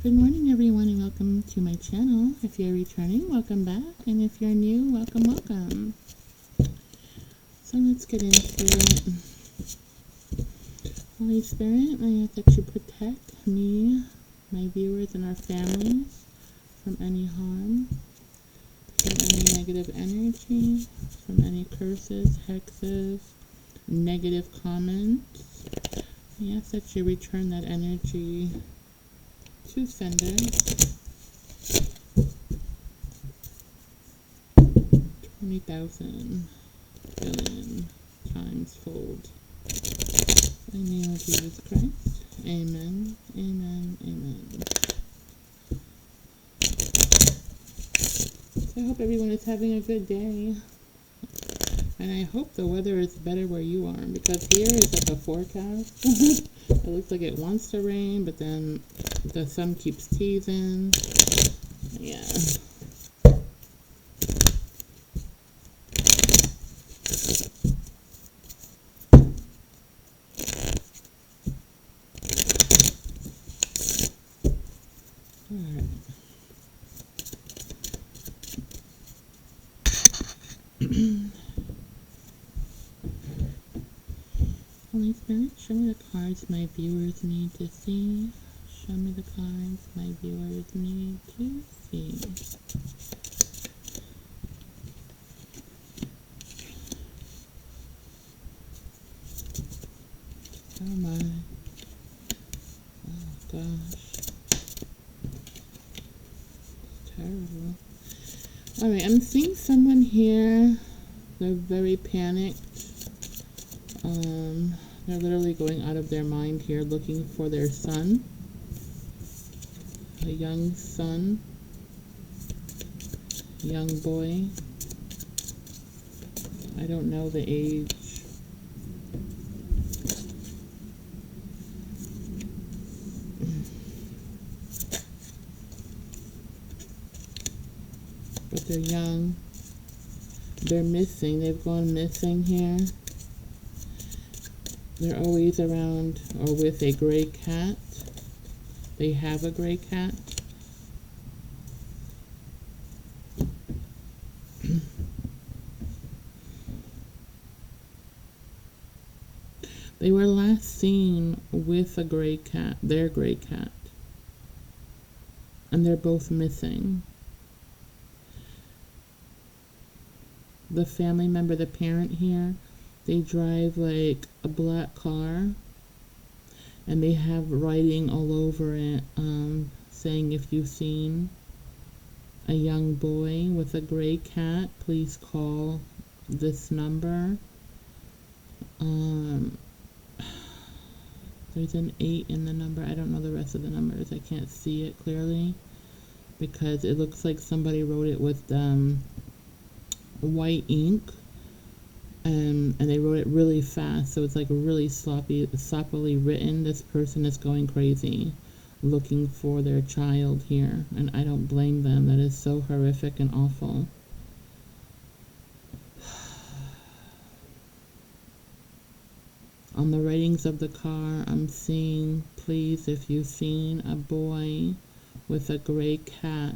Good morning, everyone, and welcome to my channel. If you're returning, welcome back, and if you're new, welcome. So let's get into it. Holy Spirit, I ask that you protect me, my viewers, and our families from any harm, from any negative energy, from any curses, hexes, negative comments. I ask that you return that energy to sender. 20,000 billion times fold. In the name of Jesus Christ. Amen. Amen. Amen. So I hope everyone is having a good day. And I hope the weather is better where you are, because here is like a forecast. It looks like it wants to rain, but then the sun keeps teasing. Yeah. Alright. Holy Spirit, show me the cards my viewers need to see. Show me the cards my viewers need to see. Oh my. Oh gosh. It's terrible. Alright, I'm seeing someone here. They're very panicked. They're literally going out of their mind here looking for their son. A young son. Young boy. I don't know the age. But they're young. They're missing. They've gone missing here. They're always around or with a gray cat. They have a gray cat. They were last seen with a gray cat, their gray cat. And they're both missing. The family member, the parent here, they drive like a black car, and they have writing all over it saying, if you've seen a young boy with a gray cat, please call this number. There's an 8 in the number. I don't know the rest of the numbers. I can't see it clearly because it looks like somebody wrote it with white ink. And they wrote it really fast, so it's like really sloppily written. This person is going crazy looking for their child here, and I don't blame them. That is so horrific and awful. On the writings of the car, I'm seeing, please, if you've seen a boy with a gray cat,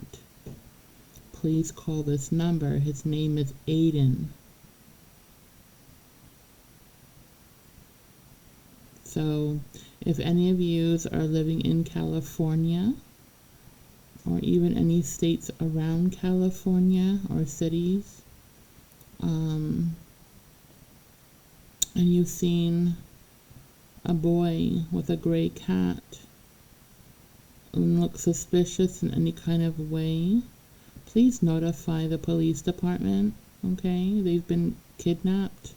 please call this number. His name is Aiden. So if any of you are living in California or even any states around California or cities, and you've seen a boy with a gray cat and looks suspicious in any kind of way, please notify the police department, okay? They've been kidnapped.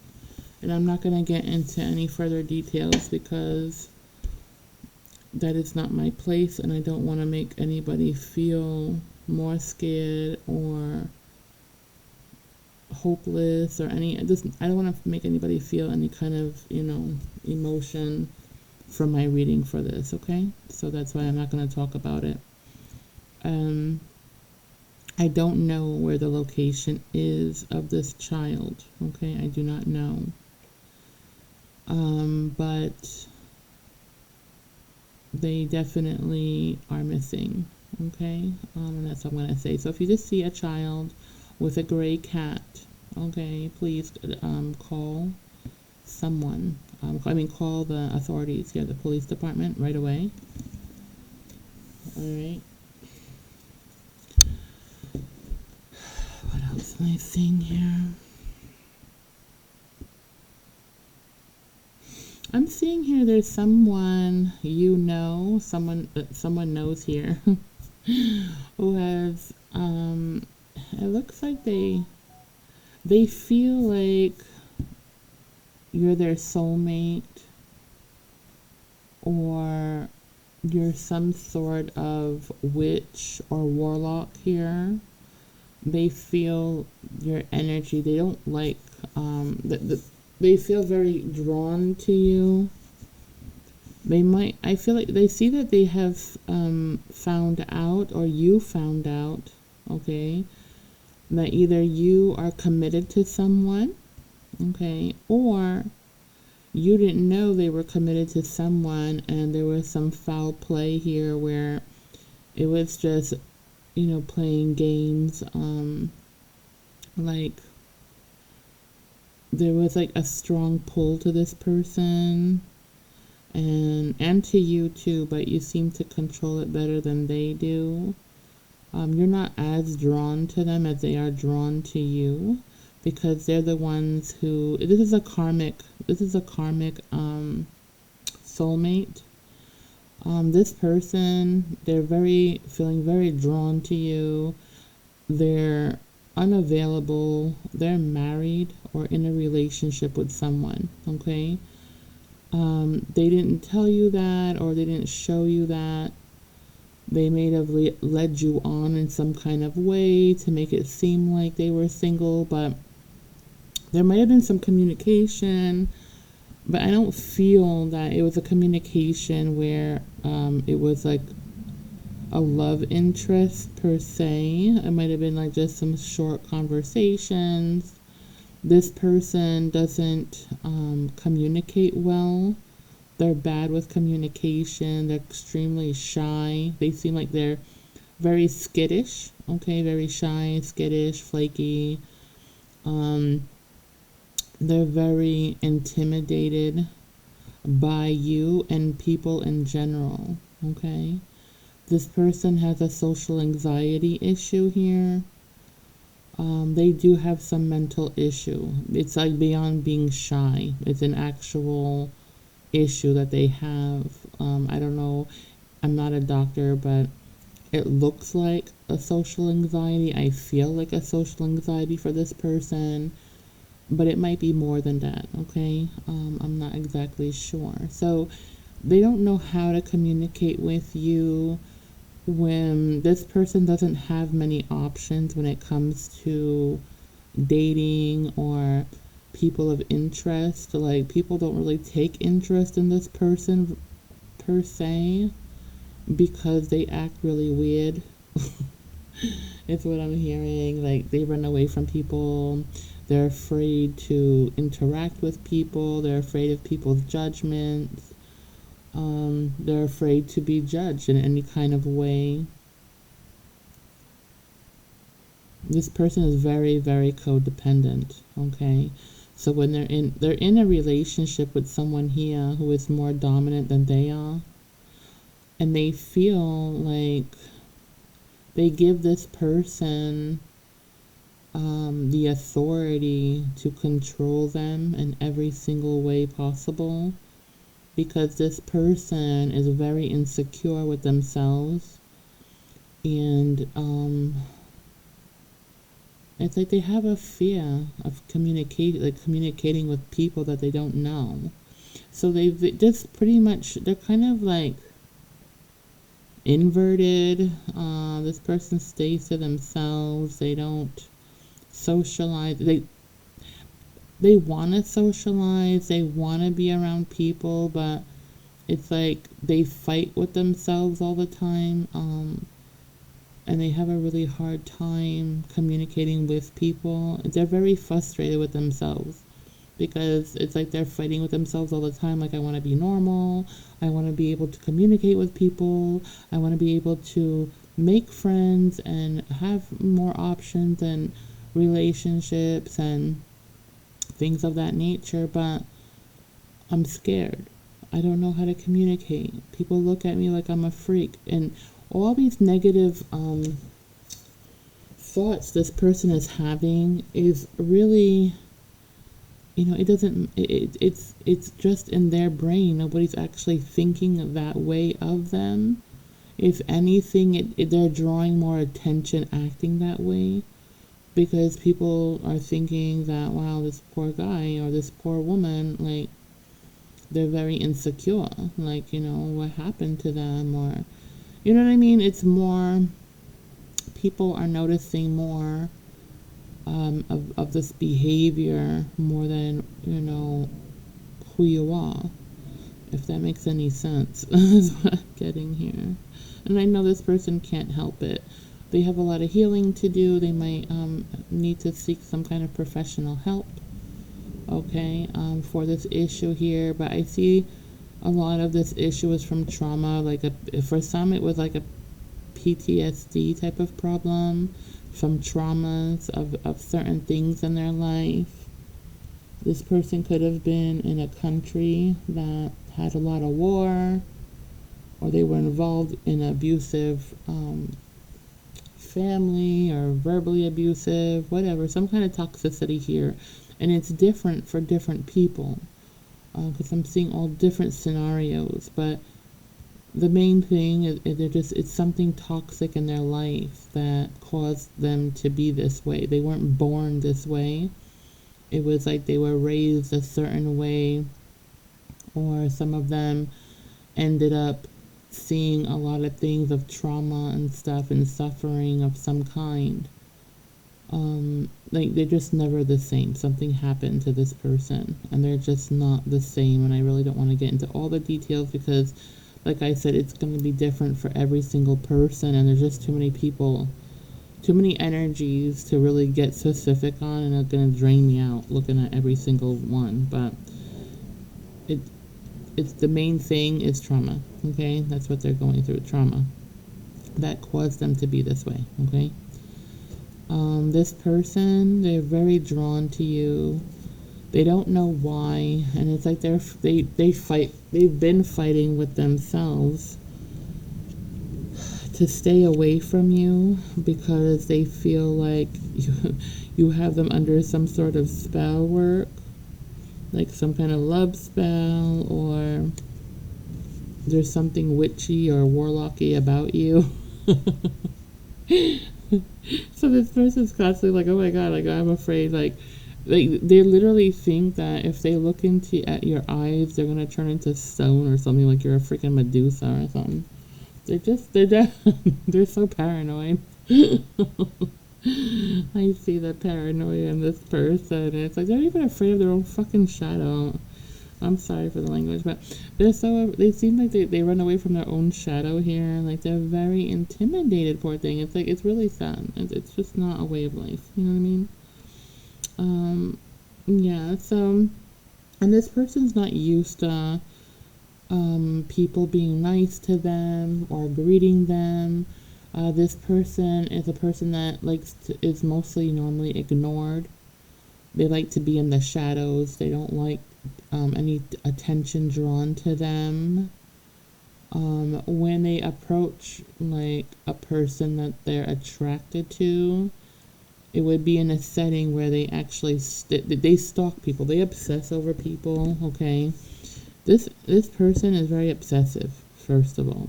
And I'm not going to get into any further details because that is not my place, and I don't want to make anybody feel more scared or hopeless or I don't want to make anybody feel any kind of, emotion from my reading for this, okay? So that's why I'm not going to talk about it. I don't know where the location is of this child, okay? I do not know. But they definitely are missing. Okay, and that's what I'm gonna say. So if you just see a child with a gray cat, okay, please call someone. Call the authorities here, the police department, right away. All right. What else am I seeing here? I'm seeing here there's someone someone knows here who has it looks like they feel like you're their soulmate, or you're some sort of witch or warlock here. They feel your energy. They don't like they feel very drawn to you. I feel like they see that they have found out, or you found out, okay, that either you are committed to someone, okay, or you didn't know they were committed to someone, and there was some foul play here where it was just, playing games, like there was like a strong pull to this person, and to you too, but you seem to control it better than they do. You're not as drawn to them as they are drawn to you, because they're the ones who, this is a karmic soulmate. This person, they're feeling very drawn to you. They're unavailable. They're married or in a relationship with someone, okay? They didn't tell you that, or they didn't show you that. They may have led you on in some kind of way to make it seem like they were single, but there might have been some communication, but I don't feel that it was a communication where it was like a love interest per se. It might have been like just some short conversations. This person doesn't communicate well. They're bad with communication. They're extremely shy. They seem like they're very skittish, okay? Very shy, skittish, flaky. They're very intimidated by you and people in general, okay? This person has a social anxiety issue here. They do have some mental issue. It's like beyond being shy. It's an actual issue that they have. I don't know. I'm not a doctor, but it looks like a social anxiety. I feel like a social anxiety for this person, but it might be more than that, okay? I'm not exactly sure. So they don't know how to communicate with you. When this person doesn't have many options when it comes to dating or people of interest, like people don't really take interest in this person per se, because they act really weird. It's what I'm hearing. Like they run away from people. They're afraid to interact with people. They're afraid of people's judgments. They're afraid to be judged in any kind of way. This person is very, very codependent, okay? So when they're in a relationship with someone here who is more dominant than they are, and they feel like they give this person the authority to control them in every single way possible, because this person is very insecure with themselves, and it's like they have a fear of communicating with people that they don't know. So they've just pretty much, they're kind of like inverted. This person stays to themselves. They don't socialize. They want to socialize. They want to be around people, but it's like they fight with themselves all the time. And they have a really hard time communicating with people. They're very frustrated with themselves. because it's like they're fighting with themselves all the time. Like, I want to be normal. I want to be able to communicate with people. I want to be able to make friends and have more options and relationships and things of that nature, but I'm scared. I don't know how to communicate. People look at me like I'm a freak, and all these negative thoughts this person is having is really, it doesn't, it's just in their brain. Nobody's actually thinking that way of them. If anything, they're drawing more attention acting that way, because people are thinking that, wow, this poor guy or this poor woman, like, they're very insecure, like, what happened to them, or, you know what I mean? It's more, people are noticing more of this behavior more than, who you are, if that makes any sense. Is what I'm getting here. And I know this person can't help it. They have a lot of healing to do. They might need to seek some kind of professional help, okay, for this issue here. But I see a lot of this issue is from trauma. Like, for some, it was like a PTSD type of problem from traumas of certain things in their life. This person could have been in a country that had a lot of war, or they were involved in an abusive family, or verbally abusive, whatever, some kind of toxicity here. And it's different for different people, because I'm seeing all different scenarios. But the main thing is it's something toxic in their life that caused them to be this way. They weren't born this way. It was like they were raised a certain way, or some of them ended up seeing a lot of things of trauma and stuff and suffering of some kind. Like, they're just never the same. Something happened to this person and they're just not the same. And I really don't want to get into all the details, because like I said, it's going to be different for every single person, and there's just too many people, too many energies to really get specific on, and it's going to drain me out looking at every single one. But it's the main thing is trauma, okay? That's what they're going through, trauma that caused them to be this way, okay? This person, they're very drawn to you. They don't know why, and it's like they fight. They've been fighting with themselves to stay away from you, because they feel like you have them under some sort of spell work, like some kind of love spell, or there's something witchy or warlocky about you. So this person's constantly like, oh my god, like, I'm afraid, like they literally think that if they look at your eyes, they're gonna turn into stone or something, like you're a freaking Medusa or something. They're so paranoid. I see the paranoia in this person. It's like they're even afraid of their own fucking shadow. I'm sorry for the language, but they seem like they run away from their own shadow here. Like, they're very intimidated, poor thing. It's like, it's really sad. It's just not a way of life. You know what I mean? Yeah, so, and this person's not used to people being nice to them or greeting them. This person is a person that is mostly normally ignored. They like to be in the shadows. They don't like any attention drawn to them. When they approach like a person that they're attracted to, it would be in a setting where they actually they stalk people. They obsess over people. Okay, this person is very obsessive. First of all,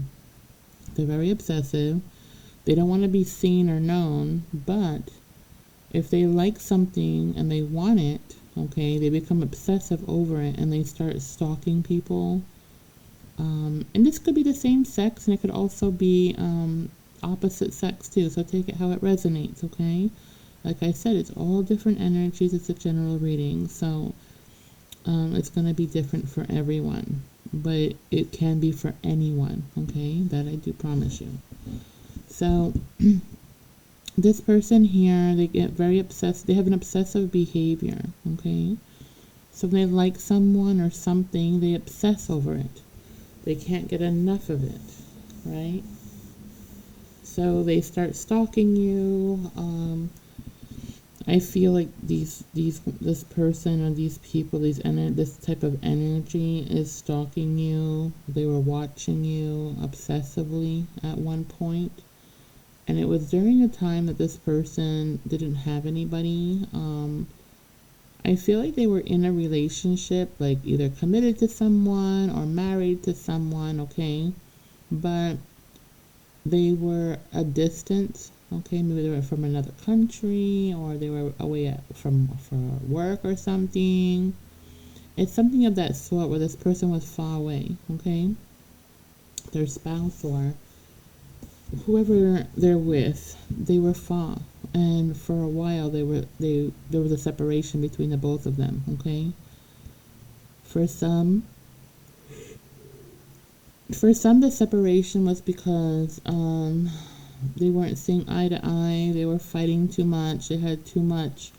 they're very obsessive. They don't want to be seen or known, but if they like something and they want it, okay, they become obsessive over it and they start stalking people. And this could be the same sex, and it could also be opposite sex too. So take it how it resonates, okay? Like I said, it's all different energies. It's a general reading, so it's going to be different for everyone. But it can be for anyone, okay? That I do promise you. So this person here, they get very obsessed. They have an obsessive behavior, okay? So when they like someone or something, they obsess over it. They can't get enough of it, right? So they start stalking you. I feel like this person or these people, this type of energy is stalking you. They were watching you obsessively at one point, and it was during a time that this person didn't have anybody. I feel like they were in a relationship, like either committed to someone or married to someone, okay? But they were a distance, okay? Maybe they were from another country or they were away for work or something. It's something of that sort where this person was far away, okay? Their spouse or whoever they're with, they were far. And for a while there was a separation between the both of them, okay? For some the separation was because they weren't seeing eye to eye, they were fighting too much, they had too much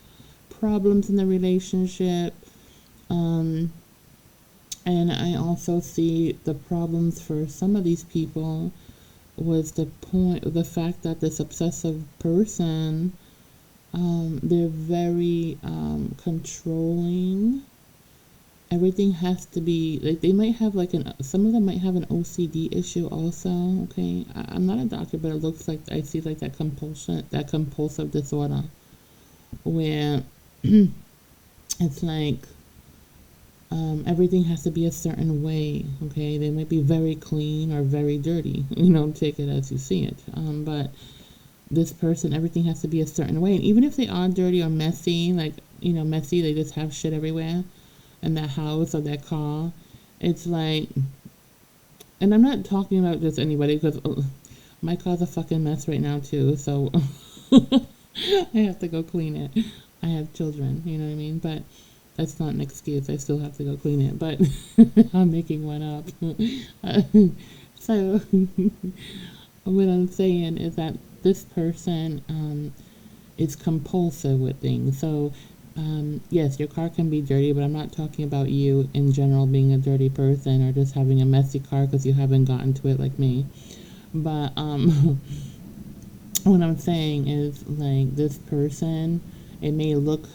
problems in the relationship. And I also see the problems for some of these people was the fact that this obsessive person, they're very controlling. Everything has to be like they might have some of them might have an OCD issue also. Okay, I'm not a doctor, but it looks like I see like that compulsive disorder where it's like everything has to be a certain way. Okay, they might be very clean or very dirty. Take it as you see it. But this person, everything has to be a certain way, and even if they are dirty or messy, messy, they just have shit everywhere in their house or their car. It's like, and I'm not talking about just anybody because my car's a fucking mess right now too, so I have to go clean it. I have children, you know what I mean? But that's not an excuse. I still have to go clean it, but I'm making one up. So what I'm saying is that this person is compulsive with things. So yes, your car can be dirty, but I'm not talking about you in general being a dirty person or just having a messy car because you haven't gotten to it like me. But what I'm saying is like this person, it may look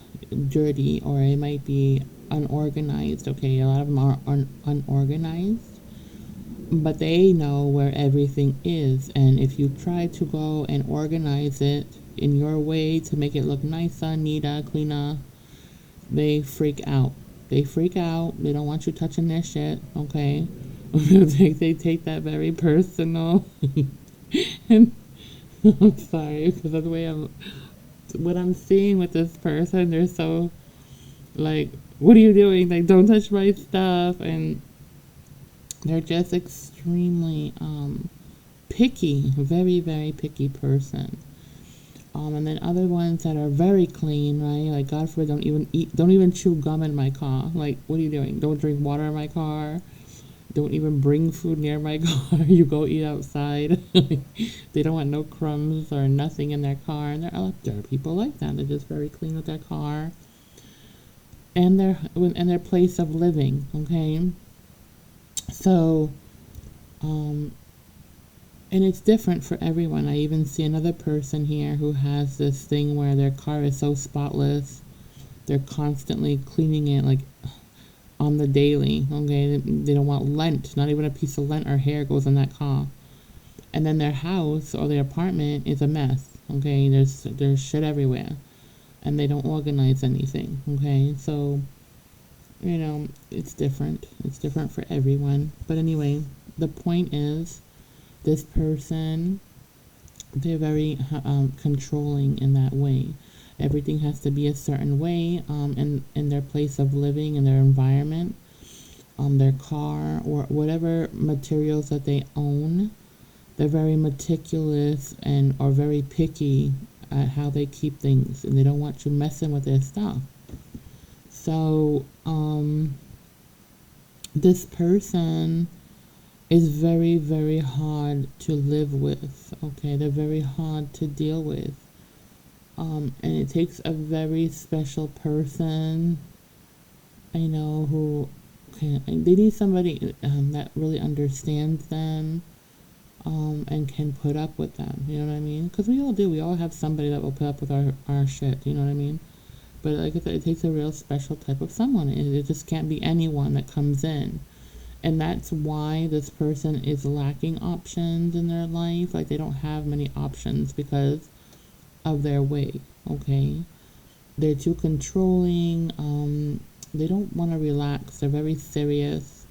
dirty or it might be unorganized. Okay, a lot of them are unorganized, but they know where everything is, and if you try to go and organize it in your way to make it look nicer, neater, cleaner, they freak out. They don't want you touching their shit, okay? They take that very personal. And I'm sorry because of the way what I'm seeing with this person, they're so like, what are you doing? Like, don't touch my stuff. And they're just extremely picky, very, very picky person. And then other ones that are very clean, right? Like, God forbid, don't even chew gum in my car. Like, what are you doing? Don't drink water in my car. Don't even bring food near my car. You go eat outside. They don't want no crumbs or nothing in their car. And there are people like that. They're just very clean with their car and their place of living. Okay, so and it's different for everyone. I even see another person here who has this thing where their car is so spotless. They're constantly cleaning it like on the daily. Okay, they don't want lint. Not even a piece of lint or hair goes in that car. And then their house or their apartment is a mess. Okay, there's shit everywhere, and they don't organize anything. Okay, so it's different. It's different for everyone. But anyway, the point is, this person, they're very controlling in that way. Everything has to be a certain way in their place of living, in their environment, their car, or whatever materials that they own. They're very meticulous and are very picky at how they keep things, and they don't want you messing with their stuff. So this person is very, very hard to live with. Okay, they're very hard to deal with. And it takes a very special person I know who they need somebody that really understands them, and can put up with them. You know what I mean? Because we all do. We all have somebody that will put up with our shit. You know what I mean? But like I said, it takes a real special type of someone. It just can't be anyone that comes in. And that's why this person is lacking options in their life. Like they don't have many options because of their way. Okay? They're too controlling. They don't want to relax. They're very serious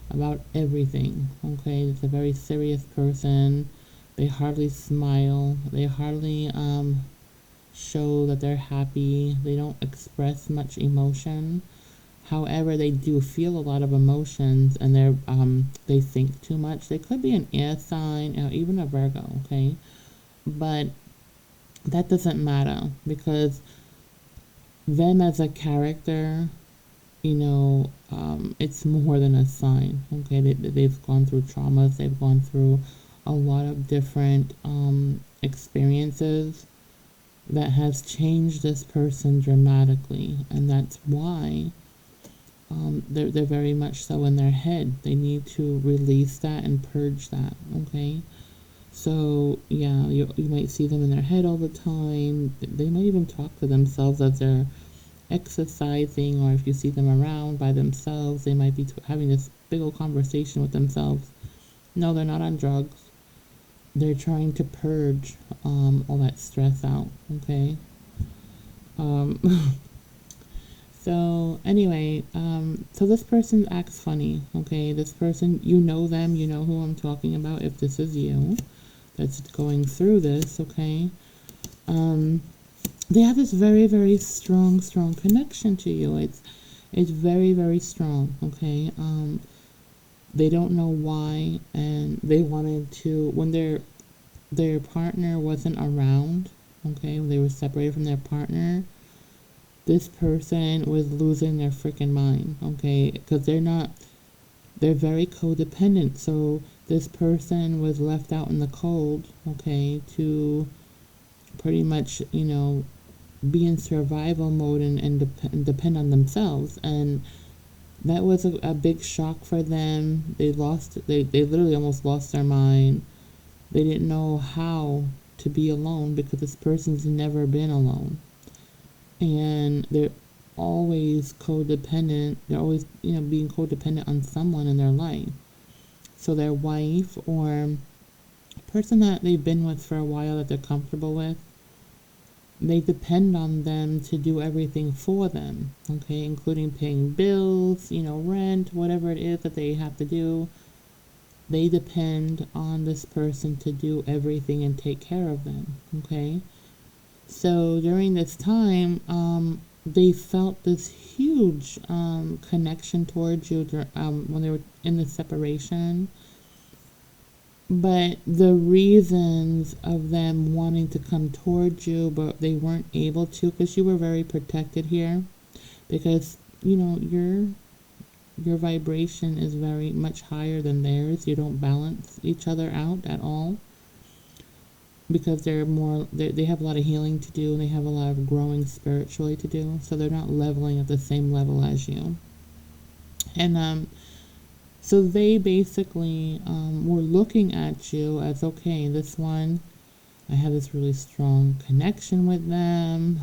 about everything. Okay? It's a very serious person. They hardly smile. They hardly show that they're happy. They don't express much emotion. However, they do feel a lot of emotions, and they think too much. They could be an air sign or even a Virgo, okay? But that doesn't matter because them as a character, it's more than a sign, okay? They've gone through traumas. They've gone through a lot of different experiences that has changed this person dramatically, and that's why they're very much so in their head. They need to release that and purge that, okay? So, yeah, you might see them in their head all the time. They might even talk to themselves as they're exercising, or if you see them around by themselves, they might be having this big old conversation with themselves. No, they're not on drugs. They're trying to purge all that stress out, okay? Um, So anyway, so this person acts funny, okay? This person, you know them, you know who I'm talking about if this is you that's going through this, okay? They have this very, very strong connection to you. It's very, very strong, okay? They don't know why, and they wanted to, when their partner wasn't around, okay, when they were separated from their partner, this person was losing their freaking mind, okay? Because they're very codependent. So this person was left out in the cold, okay, to pretty much, be in survival mode and depend on themselves. And that was a big shock for them. They literally almost lost their mind. They didn't know how to be alone because this person's never been alone. And they're always codependent. They're always, being codependent on someone in their life. So their wife or person that they've been with for a while that they're comfortable with, they depend on them to do everything for them, okay, including paying bills, rent, whatever it is that they have to do. They depend on this person to do everything and take care of them, okay? So during this time, they felt this huge connection towards you when they were in the separation. But the reasons of them wanting to come towards you, but they weren't able to, because you were very protected here, because your vibration is very much higher than theirs. You don't balance each other out at all, because they have a lot of healing to do, and they have a lot of growing spiritually to do, so they're not leveling at the same level as you. And so they basically were looking at you as, okay, this one, I have this really strong connection with them.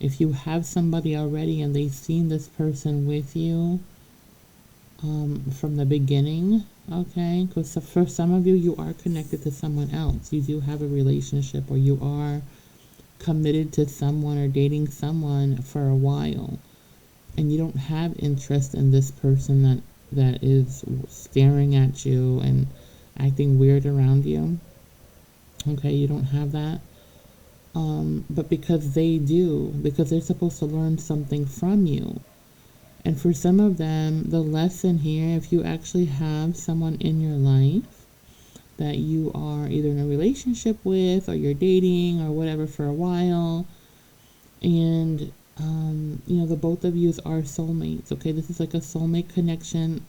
If you have somebody already and they've seen this person with you from the beginning, okay, because for some of you, you are connected to someone else. You do have a relationship, or you are committed to someone or dating someone for a while, and you don't have interest in this person that is staring at you and acting weird around you. Okay, you don't have that. But because they do, because they're supposed to learn something from you. And for some of them, the lesson here, if you actually have someone in your life that you are either in a relationship with, or you're dating or whatever for a while, and the both of you are soulmates, okay? This is like a soulmate connection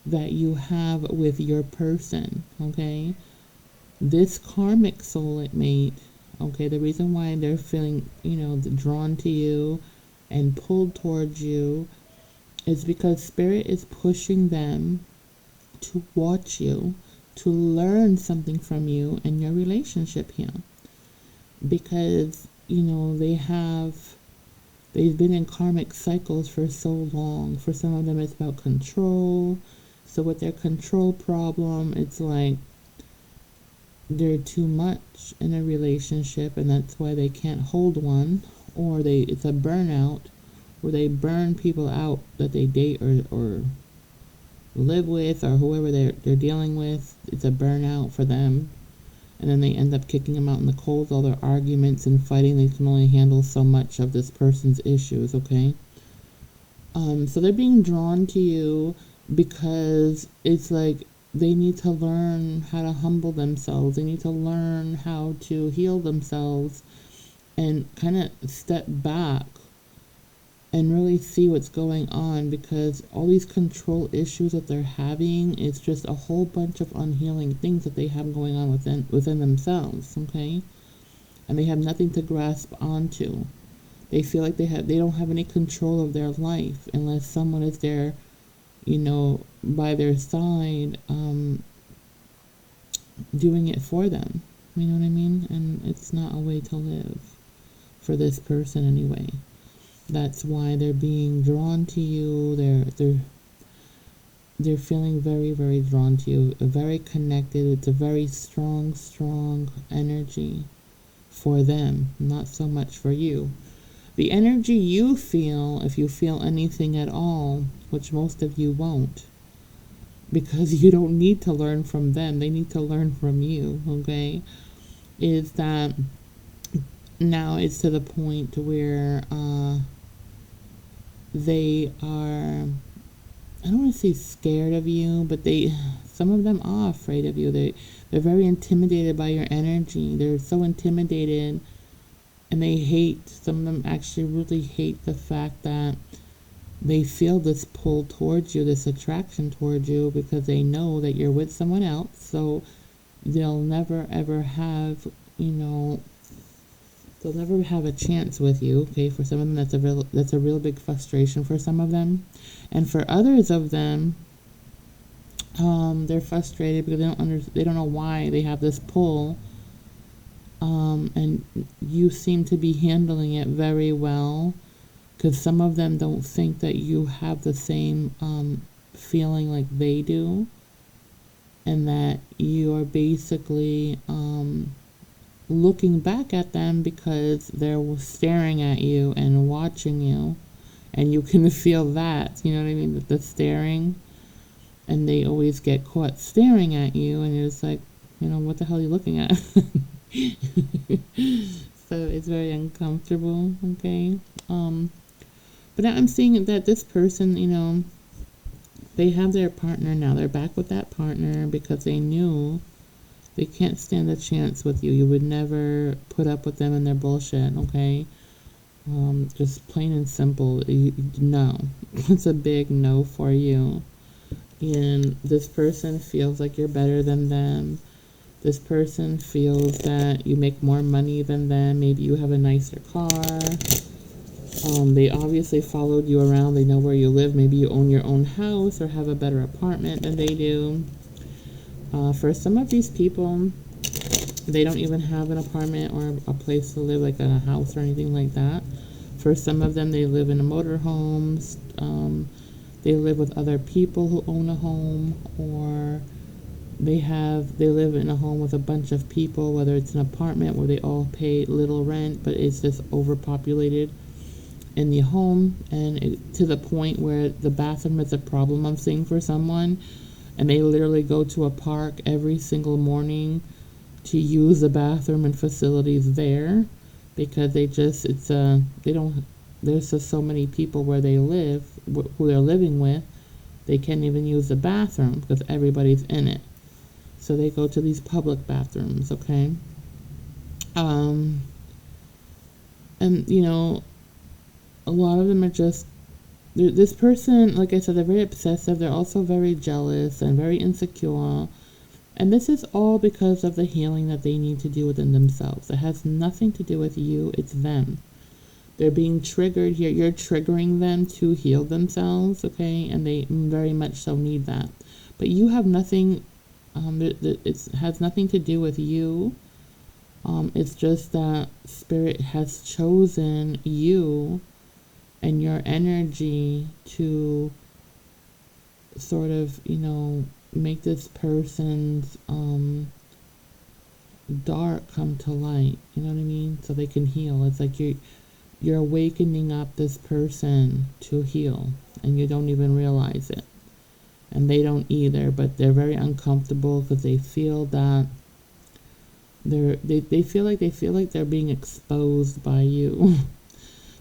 that you have with your person, okay? This karmic soulmate, okay, the reason why they're feeling, drawn to you and pulled towards you is because Spirit is pushing them to watch you, to learn something from you and your relationship here. Because, they've been in karmic cycles for so long. For some of them, it's about control. So with their control problem, it's like they're too much in a relationship, and that's why they can't hold one. Or it's a burnout where they burn people out that they date or live with, or whoever they're dealing with. It's a burnout for them. And then they end up kicking them out in the cold. All their arguments and fighting, they can only handle so much of this person's issues, okay? So they're being drawn to you because it's like they need to learn how to humble themselves. They need to learn how to heal themselves and kind of step back and really see what's going on, because all these control issues that they're having, it's just a whole bunch of unhealing things that they have going on within themselves, okay? And they have nothing to grasp onto. They feel like they don't have any control of their life unless someone is there, by their side, doing it for them. You know what I mean? And it's not a way to live for this person anyway. That's why they're being drawn to you. They're feeling very, very drawn to you. Very connected. It's a very strong, strong energy for them, not so much for you. The energy you feel, if you feel anything at all, which most of you won't, because you don't need to learn from them, they need to learn from you, okay, is that now it's to the point where they are, I don't want to say scared of you, but some of them are afraid of you. They're very intimidated by your energy. They're so intimidated, and some of them actually really hate the fact that they feel this pull towards you, this attraction towards you, because they know that you're with someone else. So they'll never ever have, they'll never have a chance with you, okay? For some of them, that's a real big frustration for some of them. And for others of them, they're frustrated because they don't know why they have this pull. And you seem to be handling it very well, because some of them don't think that you have the same feeling like they do, and that you are basically looking back at them because they're staring at you and watching you, and you can feel that, you know what I mean, the staring, and they always get caught staring at you, and you're just like, what the hell are you looking at? So it's very uncomfortable, okay? But I'm seeing that this person, they have their partner now. They're back with that partner because they knew they can't stand a chance with you. You would never put up with them and their bullshit, okay? Just plain and simple, no. It's a big no for you. And this person feels like you're better than them. This person feels that you make more money than them. Maybe you have a nicer car. They obviously followed you around. They know where you live. Maybe you own your own house or have a better apartment than they do. For some of these people, they don't even have an apartment or a place to live, like in a house or anything like that. For some of them, they live in motorhomes. They live with other people who own a home, or they live in a home with a bunch of people, whether it's an apartment where they all pay little rent, but it's just overpopulated in the home, and to the point where the bathroom is a problem, I'm seeing, for someone, and they literally go to a park every single morning to use the bathroom and facilities there, because there's just so many people where they live, who they're living with, they can't even use the bathroom because everybody's in it. So they go to these public bathrooms, okay? And, a lot of them are just, this person, like I said, they're very obsessive. They're also very jealous and very insecure. And this is all because of the healing that they need to do within themselves. It has nothing to do with you. It's them. They're being triggered here. You're triggering them to heal themselves, okay? And they very much so need that. But you have nothing, it has nothing to do with you. It's just that Spirit has chosen you and your energy to sort of, make this person's dark come to light. You know what I mean? So they can heal. It's like you're awakening up this person to heal, and you don't even realize it. And they don't either, but they're very uncomfortable because they feel that they feel like they're being exposed by you.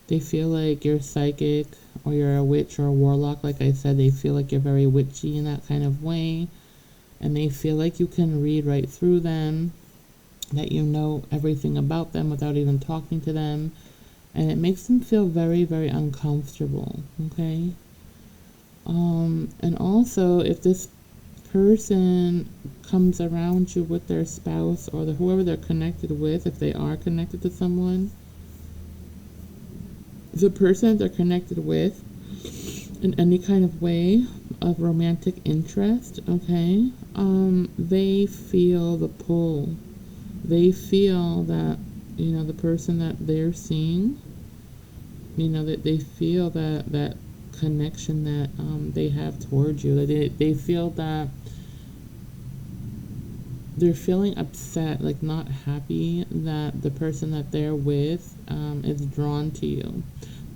They feel like you're psychic or you're a witch or a warlock. Like I said, they feel like you're very witchy in that kind of way. And they feel like you can read right through them, that you know everything about them without even talking to them. And it makes them feel very, very uncomfortable, okay? And also, if this person comes around you with their spouse or whoever they're connected with, if they are connected to someone, the person they're connected with in any kind of way of romantic interest, okay, they feel the pull. They feel that, the person that they're seeing, that they feel that connection that they have towards you. They feel that they're feeling upset, like not happy that the person that they're with is drawn to you.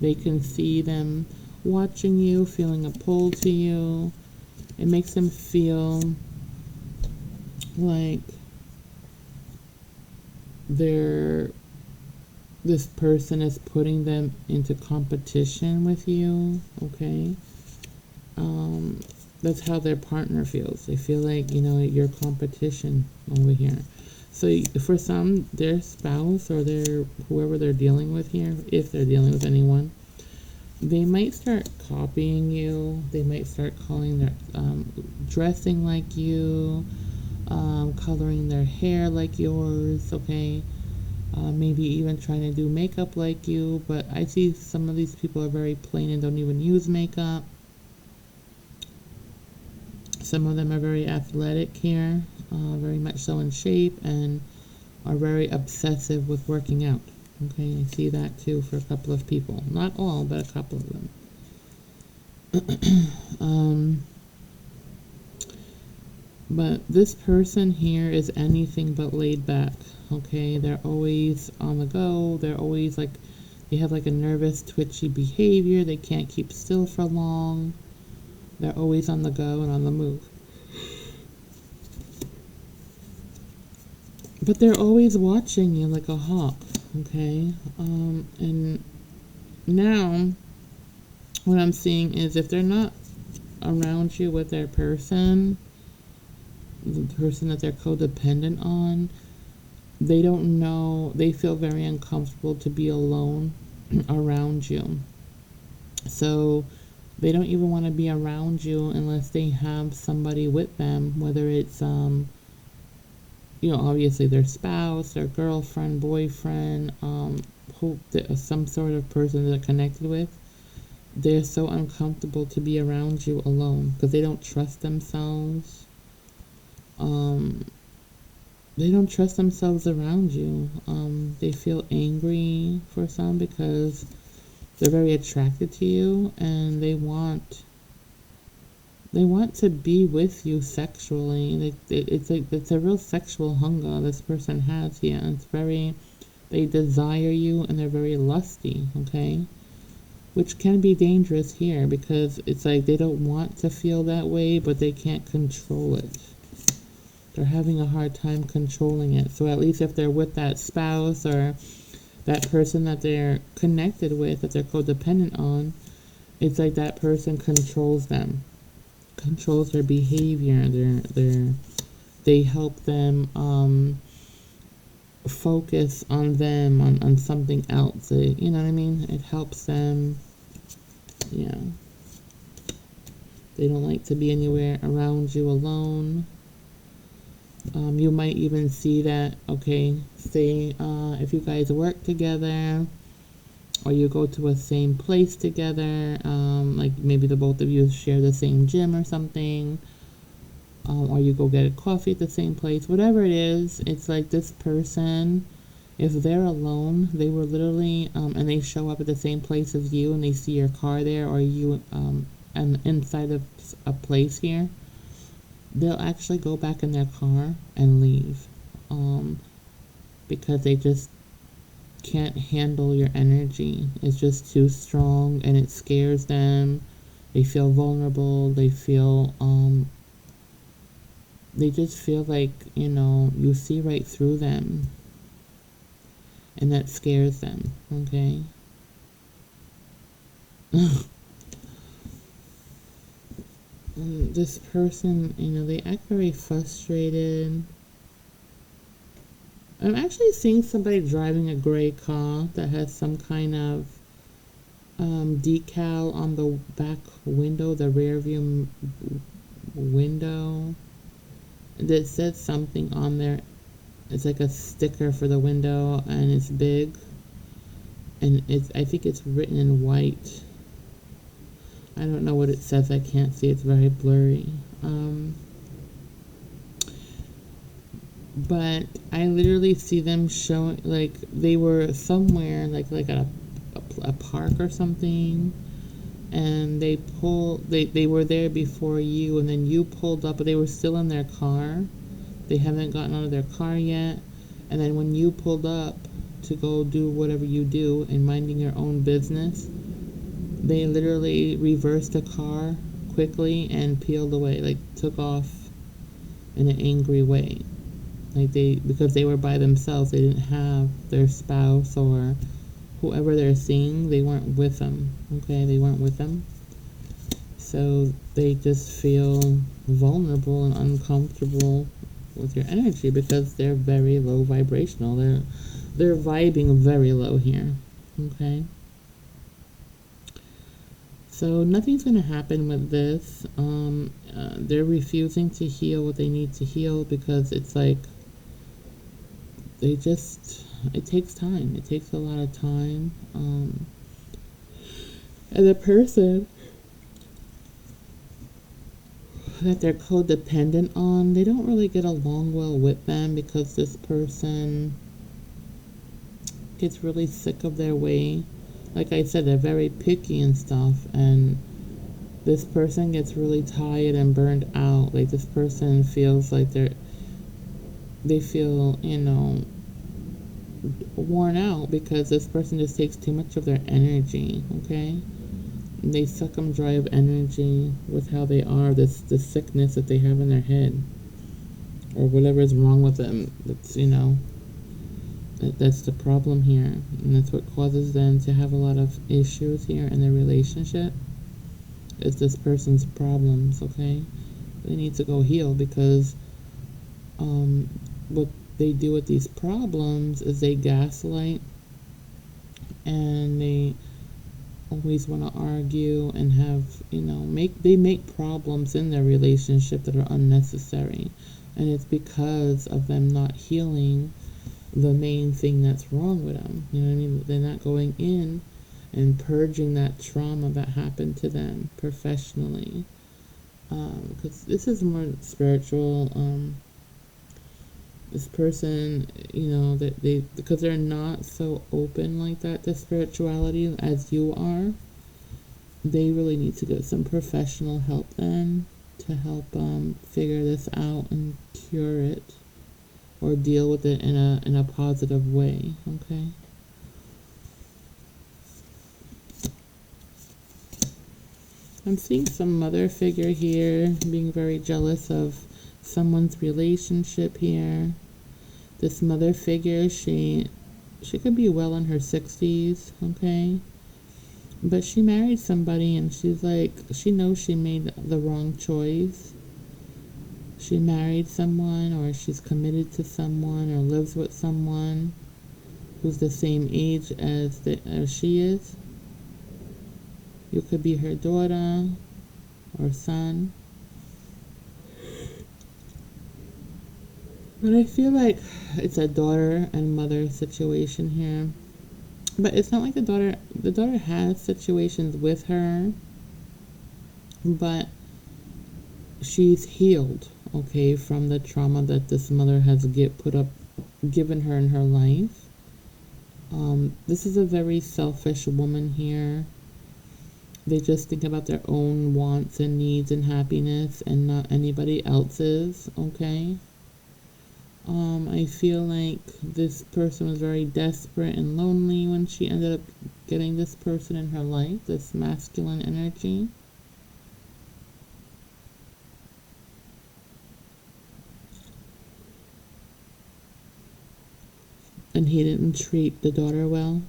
They can see them watching you, feeling a pull to you. It makes them feel like this person is putting them into competition with you, okay? That's how their partner feels. They feel like, your competition over here. So for some, their spouse or whoever they're dealing with here, if they're dealing with anyone, they might start copying you. They might start calling their dressing like you, coloring their hair like yours, okay? Maybe even trying to do makeup like you, but I see some of these people are very plain and don't even use makeup. Some of them are very athletic here, very much so in shape, and are very obsessive with working out. Okay, I see that too for a couple of people. Not all, but a couple of them. But this person here is anything but laid back. Okay, they're always on the go. They're always they have like a nervous, twitchy behavior. They can't keep still for long. They're always on the go and on the move. But they're always watching you like a hawk, okay? And now what I'm seeing is if they're not around you with their person, the person that they're codependent on, they don't know, they feel very uncomfortable to be alone around you. So they don't even want to be around you unless they have somebody with them, whether it's obviously their spouse, their girlfriend, boyfriend, some sort of person they're connected with. They're so uncomfortable to be around you alone because they don't trust themselves. They don't trust themselves around you. They feel angry for some because they're very attracted to you and they want to be with you sexually. It's a real sexual hunger this person has here. And they desire you and they're very lusty, okay? Which can be dangerous here because it's like they don't want to feel that way, but they can't control it. They're having a hard time controlling it. So at least if they're with that spouse or that person that they're connected with, that they're codependent on, it's like that person controls them, controls their behavior. They help them focus on them, on something else. You know what I mean? It helps them, yeah. They don't like to be anywhere around you alone. You might even see that, okay, say if you guys work together or you go to a same place together, like maybe the both of you share the same gym or something, or you go get a coffee at the same place, whatever it is. It's like this person, if they're alone, they were literally, and they show up at the same place as you, and they see your car there, or you, and inside of a place here, they'll actually go back in their car and leave, because they just can't handle your energy. It's just too strong, and it scares them. They feel vulnerable. They feel, they just feel like, you see right through them, and that scares them, okay? This person, they act very frustrated. I'm actually seeing somebody driving a gray car that has some kind of decal on the back window, the rear view window, that says something on there. It's like a sticker for the window, and it's big, and I think it's written in white. I don't know what it says. I can't see. It's very blurry. But I literally see them showing, like they were somewhere, like at a park or something, and they were there before you, and then you pulled up, but they were still in their car. They haven't gotten out of their car yet, and then when you pulled up to go do whatever you do and minding your own business, they literally reversed the car quickly and peeled away, like took off in an angry way. Like because they were by themselves, they didn't have their spouse or whoever they're seeing, they weren't with them, okay? They weren't with them. So they just feel vulnerable and uncomfortable with your energy because they're very low vibrational. They're vibing very low here, okay? So nothing's going to happen with this. They're refusing to heal what they need to heal because it's like it takes time. It takes a lot of time. And the person that they're codependent on, they don't really get along well with them because this person gets really sick of their way. Like I said, they're very picky and stuff, and this person gets really tired and burned out. Like this person feels like they feel, worn out because this person just takes too much of their energy, okay? And they suck them dry of energy with how they are, this sickness that they have in their head, or whatever is wrong with them. That's the problem here, and that's what causes them to have a lot of issues here in their relationship. It's this person's problems, okay? They need to go heal because what they do with these problems is they gaslight, and they always want to argue and have, they make problems in their relationship that are unnecessary, and it's because of them not healing the main thing that's wrong with them. You know what I mean? They're not going in and purging that trauma that happened to them professionally, because this is more spiritual. This person, because they're not so open like that to spirituality as you are, they really need to get some professional help then to help figure this out and cure it, or deal with it in a positive way, okay? I'm seeing some mother figure here being very jealous of someone's relationship here. This mother figure, she could be well in her 60s, okay? But she married somebody, and she's like, she knows she made the wrong choice. She married someone, or she's committed to someone, or lives with someone who's the same age as she is. You could be her daughter or son. But I feel like it's a daughter and mother situation here. But it's not like the daughter has situations with her, but she's healed, okay, from the trauma that this mother has given her in her life. This is a very selfish woman here. They just think about their own wants and needs and happiness and not anybody else's, okay? I feel like this person was very desperate and lonely when she ended up getting this person in her life, this masculine energy. And he didn't treat the daughter well.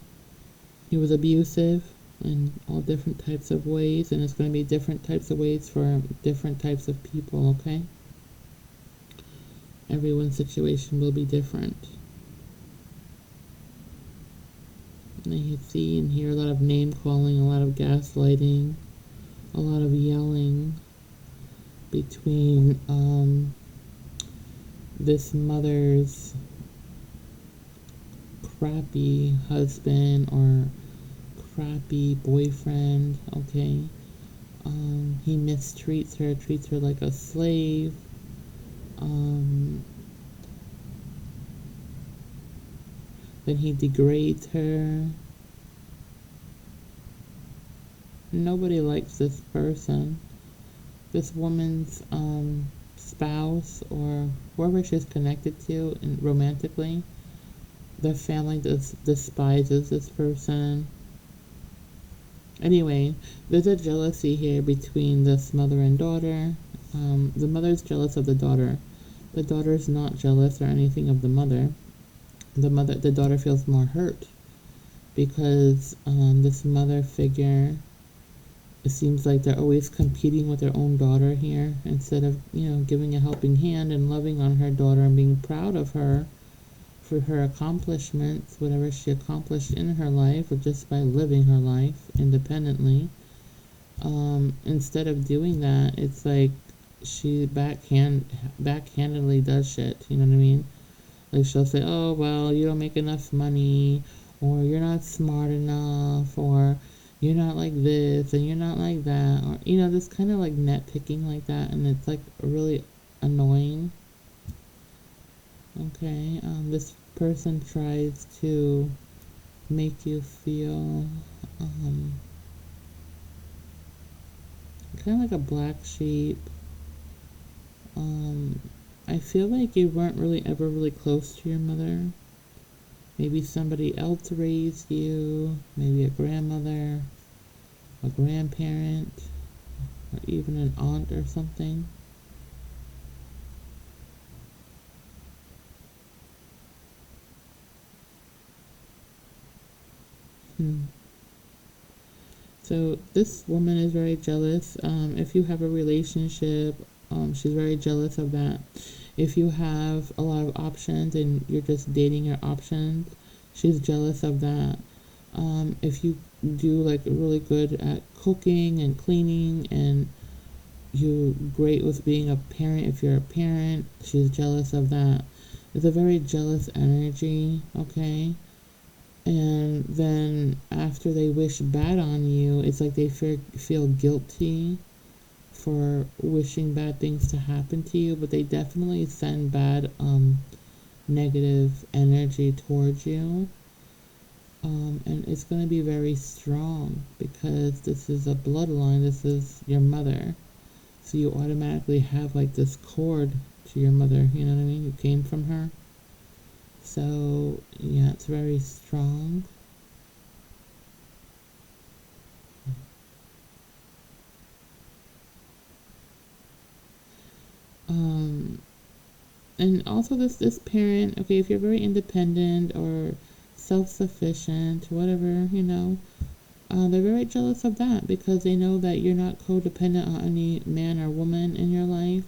He was abusive in all different types of ways, and it's going to be different types of ways for different types of people, okay? Everyone's situation will be different. And I see and hear a lot of name calling, a lot of gaslighting, a lot of yelling between this mother's crappy husband or crappy boyfriend, okay? He mistreats her, treats her like a slave. Then he degrades her. Nobody likes this person. This woman's spouse or whoever she's connected to romantically, the family despises this person. Anyway, there's a jealousy here between this mother and daughter. The mother's jealous of the daughter. The daughter's not jealous or anything of the mother. The daughter feels more hurt because this mother figure, it seems like they're always competing with their own daughter here instead of, giving a helping hand and loving on her daughter and being proud of her for her accomplishments, whatever she accomplished in her life or just by living her life independently. Instead of doing that, it's like she backhandedly does shit, you know what I mean? Like she'll say, oh, well, you don't make enough money, or you're not smart enough, or you're not like this, and you're not like that, or, this kind of like nitpicking like that, and it's like really annoying. Okay, this person tries to make you feel kind of like a black sheep. I feel like you weren't ever really close to your mother. Maybe somebody else raised you, maybe a grandmother, a grandparent, or even an aunt or something. So this woman is very jealous. If you have a relationship, she's very jealous of that. If you have a lot of options and you're just dating your options, she's jealous of that. If you do like really good at cooking and cleaning and you're great with being a parent, if you're a parent, she's jealous of that. It's a very jealous energy, okay? And then after they wish bad on you, it's like they feel guilty for wishing bad things to happen to you, but they definitely send bad negative energy towards you. And it's going to be very strong because this is a bloodline, this is your mother. So you automatically have like this cord to your mother, you know what I mean? You came from her. So yeah, it's very strong. And also this parent, okay, if you're very independent or self-sufficient, whatever, they're very jealous of that because they know that you're not codependent on any man or woman in your life.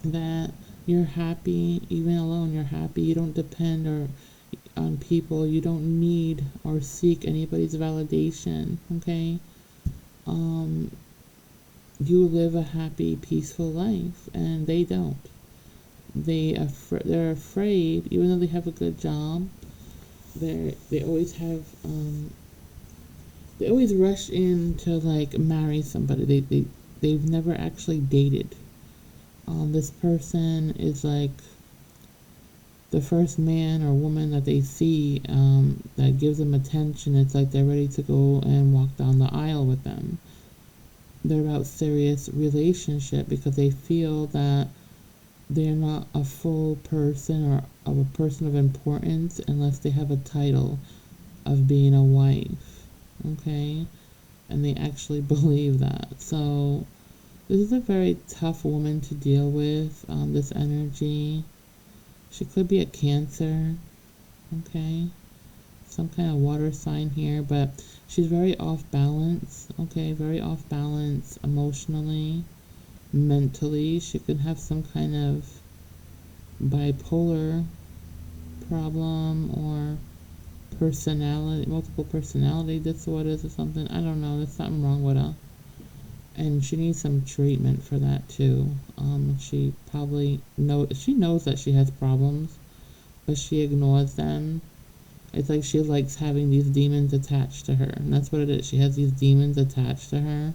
That you're happy, even alone, you're happy. You don't depend on people. You don't need or seek anybody's validation, okay? You live a happy, peaceful life, and they don't. They're afraid, even though they have a good job, They always have they always rush in to like marry somebody. They've never actually dated. This person is like the first man or woman that they see that gives them attention. It's like they're ready to go and walk down the aisle with them. They're about serious relationship because they feel that they're not a full person or of a person of importance unless they have a title of being a wife. Okay? And they actually believe that. So this is a very tough woman to deal with, this energy. She could be a Cancer, okay? Some kind of water sign here, but she's very off balance, okay? Very off balance emotionally, mentally. She could have some kind of bipolar problem or personality, multiple personality disorders or something. I don't know. There's something wrong with her. And she needs some treatment for that too. She probably she knows that she has problems, but she ignores them. It's like she likes having these demons attached to her, and that's what it is. She has these demons attached to her,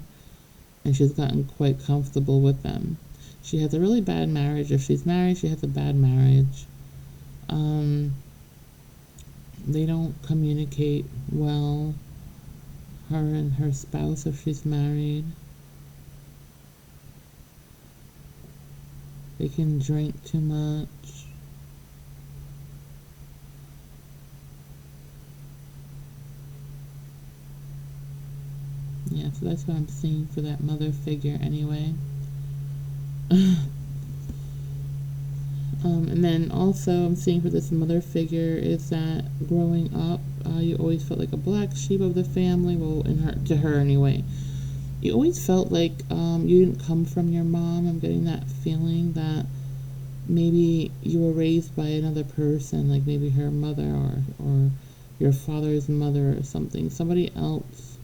and she's gotten quite comfortable with them. She has a really bad marriage. If she's married, she has a bad marriage. They don't communicate well, her and her spouse, if she's married. They can drink too much. Yeah, so that's what I'm seeing for that mother figure anyway. And then also I'm seeing for this mother figure is that growing up, you always felt like a black sheep of the family. Well, to her anyway. You always felt like you didn't come from your mom. I'm getting that feeling that maybe you were raised by another person, like maybe her mother or your father's mother or something. Somebody else.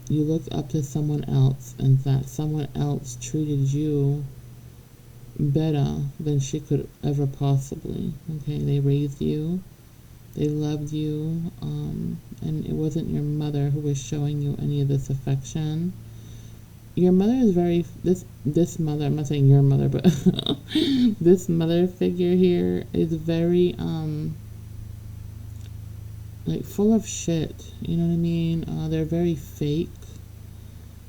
You looked up to someone else, and that someone else treated you better than she could ever possibly. Okay, they raised you, they loved you, and it wasn't your mother who was showing you any of this affection. Your mother is very this mother. I'm not saying your mother, but this mother figure here is very like full of shit. You know what I mean? They're very fake.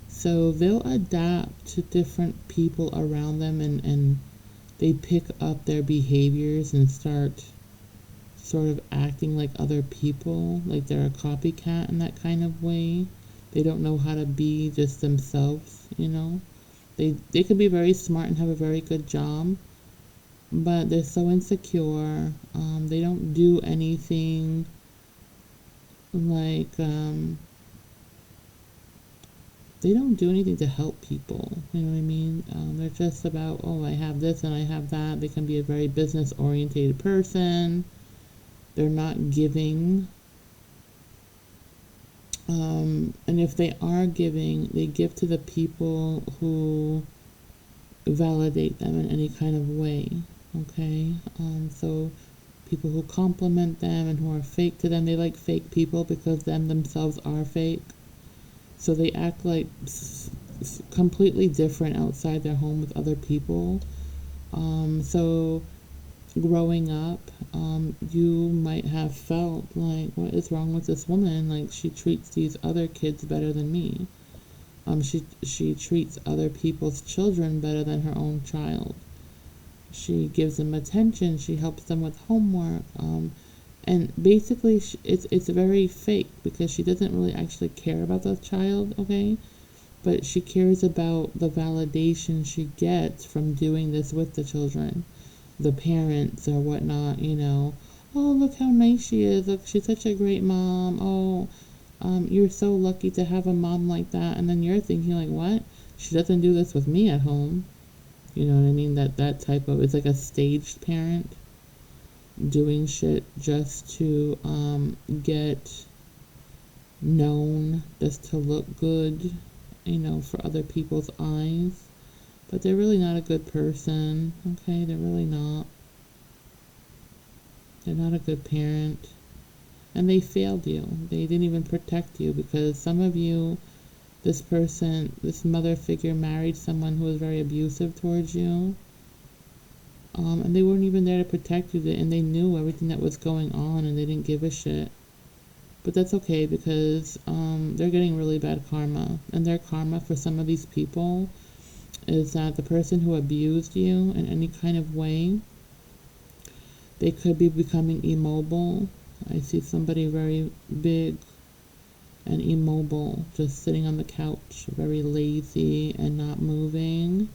So they'll adapt to different people around them and they pick up their behaviors and start sort of acting like other people, like they're a copycat in that kind of way. They don't know how to be just themselves, you know. They could be very smart and have a very good job, but they're so insecure. They don't do anything like they don't do anything to help people. You know what I mean? They're just about, oh, I have this and I have that. They can be a very business oriented person. They're not giving. And if they are giving, they give to the people who validate them in any kind of way. Okay? So people who compliment them and who are fake to them, they like fake people because them themselves are fake. So they act like completely different outside their home with other people. So growing up, you might have felt like, what is wrong with this woman? Like, she treats these other kids better than me. She treats other people's children better than her own child. She gives them attention. She helps them with homework. And basically, it's very fake because she doesn't really actually care about the child, okay? But she cares about the validation she gets from doing this with the children, the parents or whatnot, you know. Oh, look how nice she is. Look, she's such a great mom. Oh, you're so lucky to have a mom like that. And then you're thinking like, what? She doesn't do this with me at home. You know what I mean? That type of, it's like a staged parent doing shit just to get known, just to look good, you know, for other people's eyes. But they're really not a good person, okay? They're really not. They're not a good parent. And they failed you. They didn't even protect you, because some of you, this person, this mother figure married someone who was very abusive towards you. And they weren't even there to protect you, and they knew everything that was going on, and they didn't give a shit. But that's okay, because they're getting really bad karma. And their karma for some of these people is that the person who abused you in any kind of way, they could be becoming immobile. I see somebody very big and immobile, just sitting on the couch, very lazy and not moving.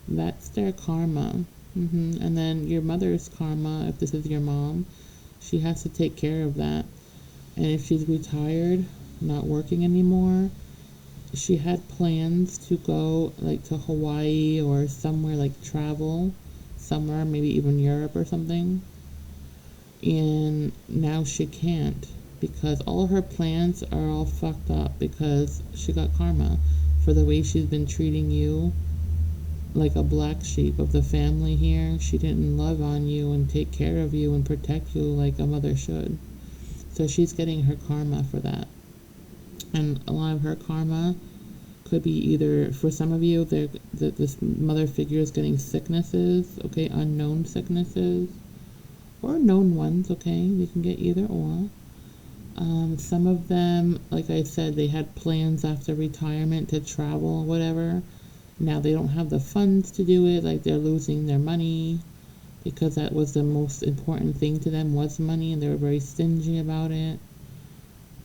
That's their karma. And then your mother's karma, if this is your mom, she has to take care of that. And if she's retired, not working anymore, she had plans to go like to Hawaii or somewhere, like travel somewhere, maybe even Europe or something. And now she can't, because all of her plans are all fucked up, because she got karma for the way she's been treating you like a black sheep of the family here. She didn't love on you and take care of you and protect you like a mother should. So she's getting her karma for that. And a lot of her karma could be either, for some of you, this mother figure is getting sicknesses, okay, unknown sicknesses, or known ones, okay, they can get either or. Some of them, like I said, they had plans after retirement to travel, whatever. Now they don't have the funds to do it, like they're losing their money, because that was the most important thing to them, was money, and they were very stingy about it.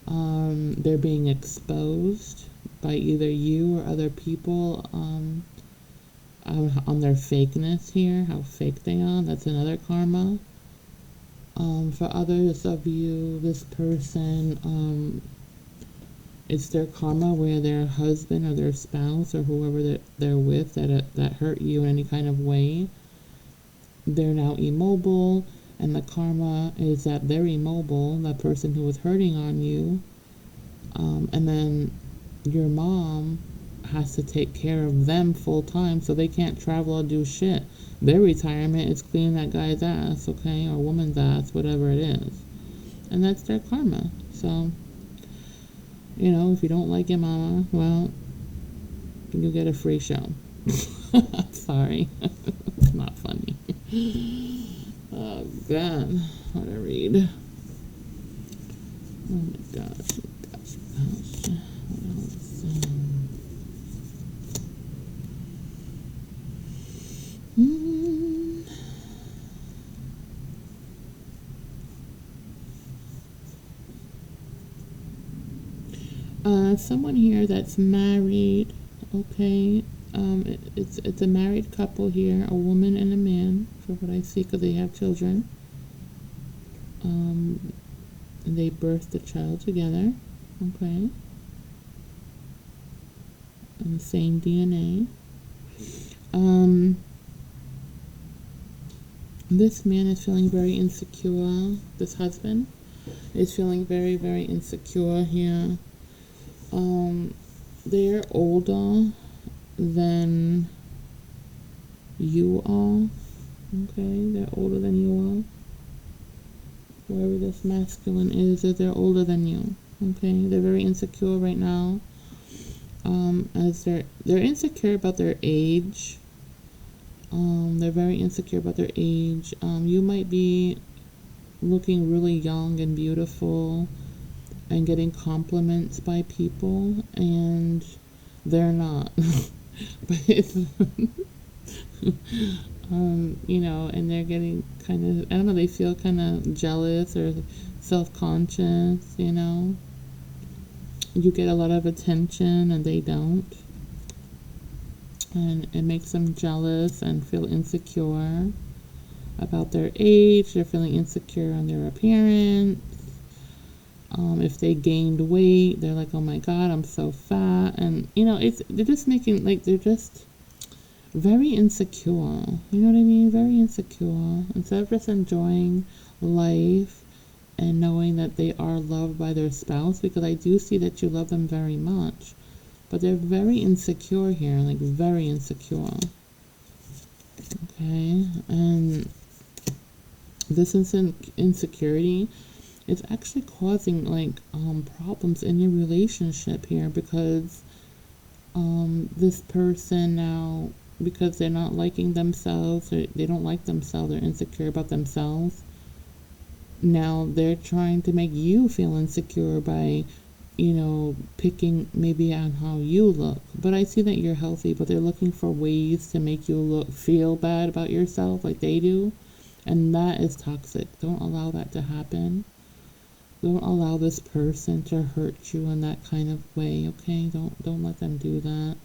They're being exposed by either you or other people on their fakeness here, how fake they are. That's another karma. For others of you, this person, it's their karma where their husband or their spouse or whoever they're with that hurt you in any kind of way, they're now immobile, and the karma is that they're immobile, that person who was hurting on you, and then your mom has to take care of them full time, so they can't travel or do shit. Their retirement is cleaning that guy's ass, okay, or woman's ass, whatever it is. And that's their karma. So, you know, if you don't like your mama, well, you get a free show. Sorry. It's not funny. Oh, God. What to read. Oh, my gosh. What else? Someone here that's married, okay, it's a married couple here, a woman and a man, for what I see, because they have children. And they birthed a child together, okay, and the same DNA. This man is feeling very insecure. This husband is feeling very, very insecure here. They're older than you are, okay? They're older than you are. Whoever this masculine is, they're older than you, okay? They're very insecure right now. As they're insecure about their age. They're very insecure about their age. You might be looking really young and beautiful and getting compliments by people, and they're not. But it's, you know, and they're getting kind of, I don't know, they feel kind of jealous or self-conscious, you know. You get a lot of attention and they don't. And it makes them jealous and feel insecure about their age. They're feeling insecure on their appearance. If they gained weight, they're like, oh my God, I'm so fat. And, you know, they're just making, like, they're just very insecure. You know what I mean? Very insecure. Instead of just enjoying life and knowing that they are loved by their spouse, because I do see that you love them very much. But they're very insecure here, like very insecure. Okay, and this insecurity it's actually causing like problems in your relationship here, because this person now, because they're not liking themselves, or they don't like themselves, they're insecure about themselves, now they're trying to make you feel insecure by, picking maybe on how you look. But I see that you're healthy, but they're looking for ways to make you feel bad about yourself like they do. And that is toxic. Don't allow that to happen. Don't allow this person to hurt you in that kind of way, okay? Don't let them do that.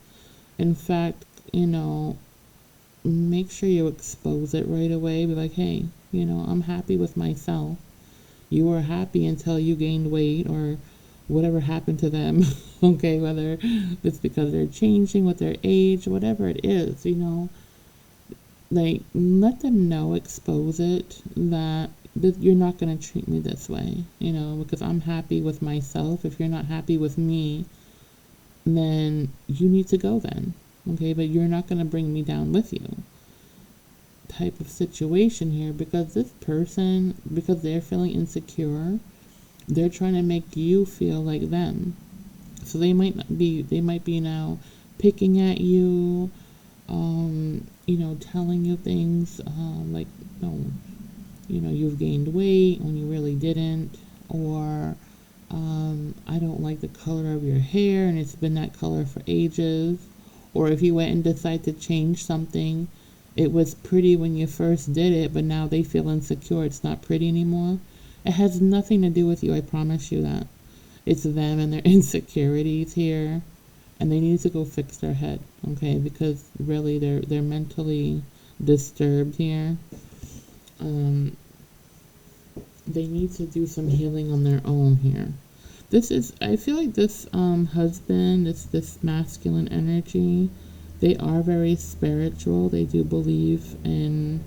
In fact, make sure you expose it right away. Be like, hey, I'm happy with myself. You were happy until you gained weight or whatever happened to them. Okay, whether it's because they're changing with their age, whatever it is, like let them know, expose it, that you're not going to treat me this way, because I'm happy with myself. If you're not happy with me, then you need to go then. Okay, but you're not going to bring me down with you type of situation here, because this person, because they're feeling insecure, they're trying to make you feel like them. So they might be now picking at you, telling you things like, no, you've gained weight when you really didn't, or I don't like the color of your hair and it's been that color for ages. Or if you went and decide to change something, it was pretty when you first did it, but now they feel insecure, it's not pretty anymore. It has nothing to do with you, I promise you that. It's them and their insecurities here, and they need to go fix their head, okay? Because really they're mentally disturbed here. They need to do some healing on their own here. I feel like this husband, this masculine energy, they are very spiritual. They do believe in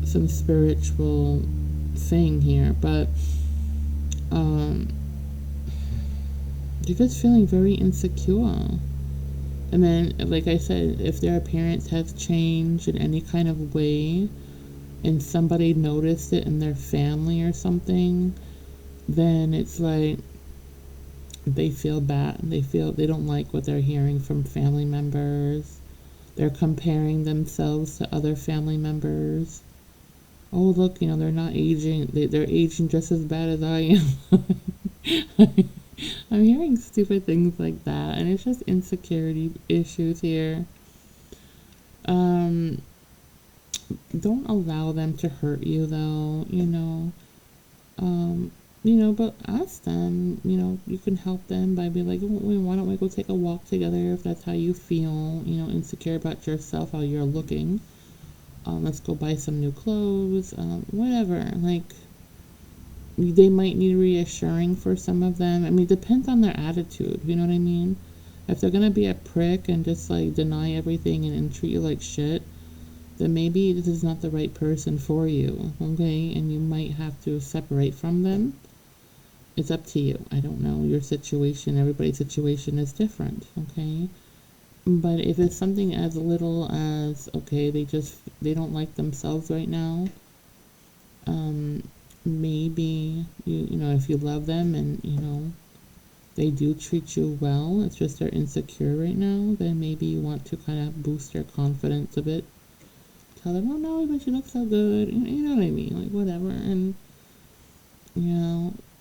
some spiritual thing here, but you're just feeling very insecure. And then, like I said, if their appearance has changed in any kind of way and somebody noticed it in their family or something, then it's like they feel bad. They don't like what they're hearing from family members. They're comparing themselves to other family members. Oh, look, they're not aging. They're aging just as bad as I am. I'm hearing stupid things like that, and it's just insecurity issues here. Don't allow them to hurt you, though, but ask them, you can help them by being like, why don't we go take a walk together if that's how you feel, insecure about yourself, how you're looking. Let's go buy some new clothes, whatever. Like, they might need reassuring for some of them. I mean, it depends on their attitude, you know what I mean? If they're gonna be a prick and just like deny everything and treat you like shit, then maybe this is not the right person for you, okay? And you might have to separate from them. It's up to you. I don't know your situation. Everybody's situation is different, okay? But if it's something as little as, okay, they don't like themselves right now, maybe, if you love them and, they do treat you well, it's just they're insecure right now, then maybe you want to kind of boost their confidence a bit. Tell them, oh no, but you look so good, you know what I mean, like whatever, and,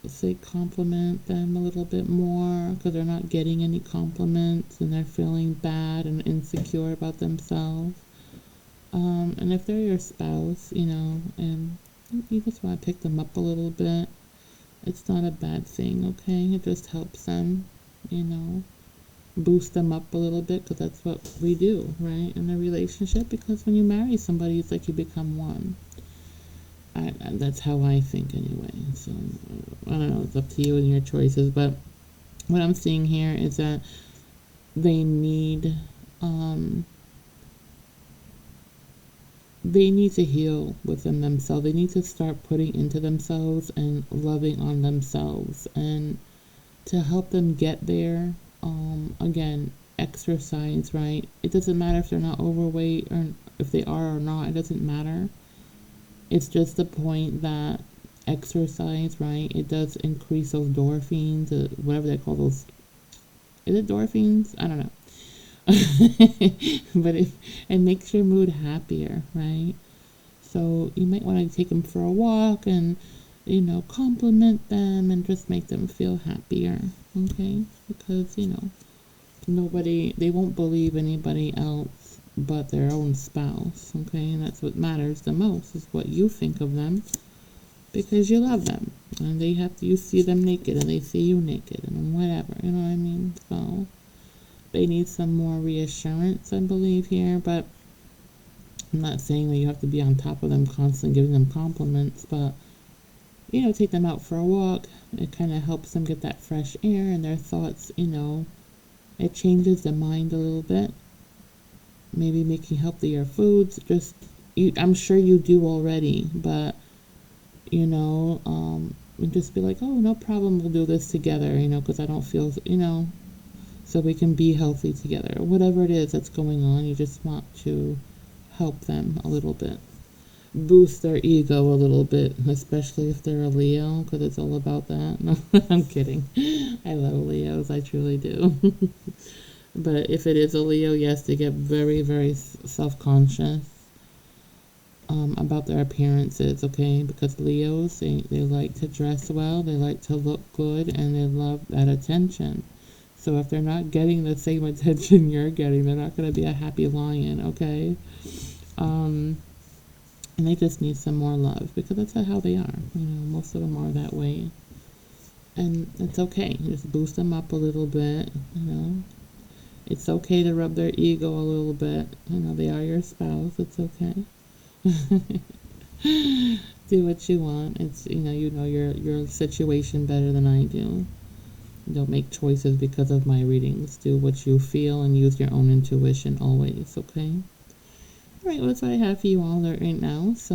say compliment them a little bit more, because they're not getting any compliments and they're feeling bad and insecure about themselves. And if they're your spouse, and you just want to pick them up a little bit, it's not a bad thing, okay? It just helps them, boost them up a little bit, because that's what we do, right, in a relationship, because when you marry somebody, it's like you become one. That's how I think anyway. So I don't know, it's up to you and your choices, but what I'm seeing here is that they need to heal within themselves. They need to start putting into themselves and loving on themselves, and to help them get there, again, exercise, right? It doesn't matter if they're not overweight or if they are or not, it doesn't matter. It's just the point that exercise, right, it does increase those endorphins, whatever they call those. Is it endorphins? I don't know. But it makes your mood happier, right? So you might want to take them for a walk and, compliment them and just make them feel happier, okay? Because, they won't believe anybody else but their own spouse, okay? And that's what matters the most, is what you think of them, because you love them. And you see them naked and they see you naked and whatever, you know what I mean? So they need some more reassurance, I believe, here, but I'm not saying that you have to be on top of them constantly giving them compliments, but take them out for a walk. It kind of helps them get that fresh air and their thoughts, it changes the mind a little bit. Maybe making healthier foods. I'm sure you do already, but, and just be like, oh, no problem, we'll do this together, because I don't feel, so we can be healthy together. Whatever it is that's going on, you just want to help them a little bit. Boost their ego a little bit, especially if they're a Leo, because it's all about that. No, I'm kidding. I love Leos, I truly do. But if it is a Leo, yes, they get very, very self-conscious about their appearances, okay? Because Leos, they like to dress well, they like to look good, and they love that attention. So if they're not getting the same attention you're getting, they're not going to be a happy lion, okay? And they just need some more love, because that's how they are. Most of them are that way. And it's okay. Just boost them up a little bit, It's okay to rub their ego a little bit. They are your spouse. It's okay. Do what you want. It's, your situation better than I do. Don't make choices because of my readings. Do what you feel and use your own intuition always, okay? Alright, well, that's what I have for you all right now. So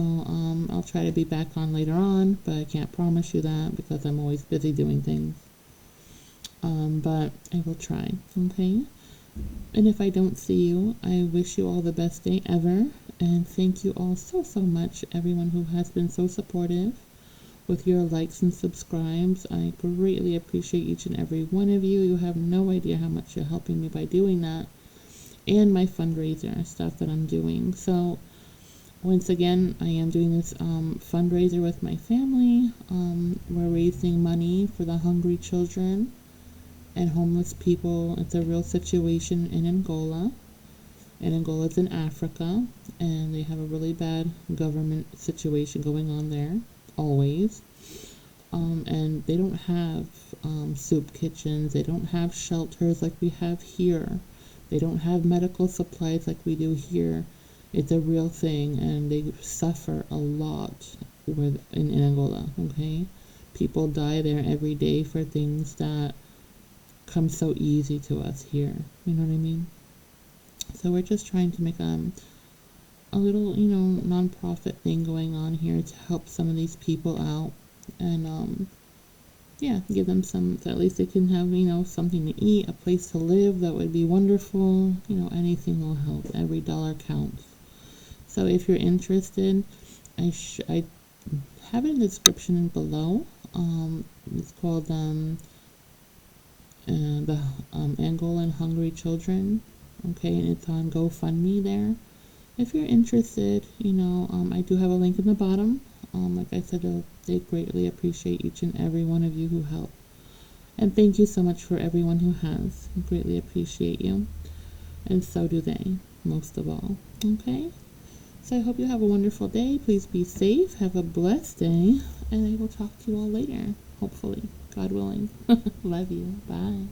I'll try to be back on later on, but I can't promise you that because I'm always busy doing things. But I will try, okay? And if I don't see you, I wish you all the best day ever. And thank you all so, so much, everyone who has been so supportive with your likes and subscribes. I greatly appreciate each and every one of you. You have no idea how much you're helping me by doing that. And my fundraiser stuff that I'm doing. So once again, I am doing this fundraiser with my family. We're raising money for the hungry children and homeless people. It's a real situation in Angola. And Angola's in Africa, and they have a really bad government situation going on there, always. And they don't have soup kitchens. They don't have shelters like we have here. They don't have medical supplies like we do here. It's a real thing, and they suffer a lot in Angola, okay? People die there every day for things that come so easy to us here. You know what I mean? So we're just trying to make a little, non-profit thing going on here to help some of these people out. And, give them so at least they can have, something to eat, a place to live. That would be wonderful. Anything will help. Every dollar counts. So if you're interested, I have it in the description below. It's called the Angolan Hungry Children. Okay, and it's on GoFundMe there. If you're interested, I do have a link in the bottom. Like I said, they greatly appreciate each and every one of you who help. And thank you so much for everyone who has. I greatly appreciate you. And so do they, most of all. Okay? So I hope you have a wonderful day. Please be safe. Have a blessed day. And I will talk to you all later, hopefully. God willing. Love you. Bye.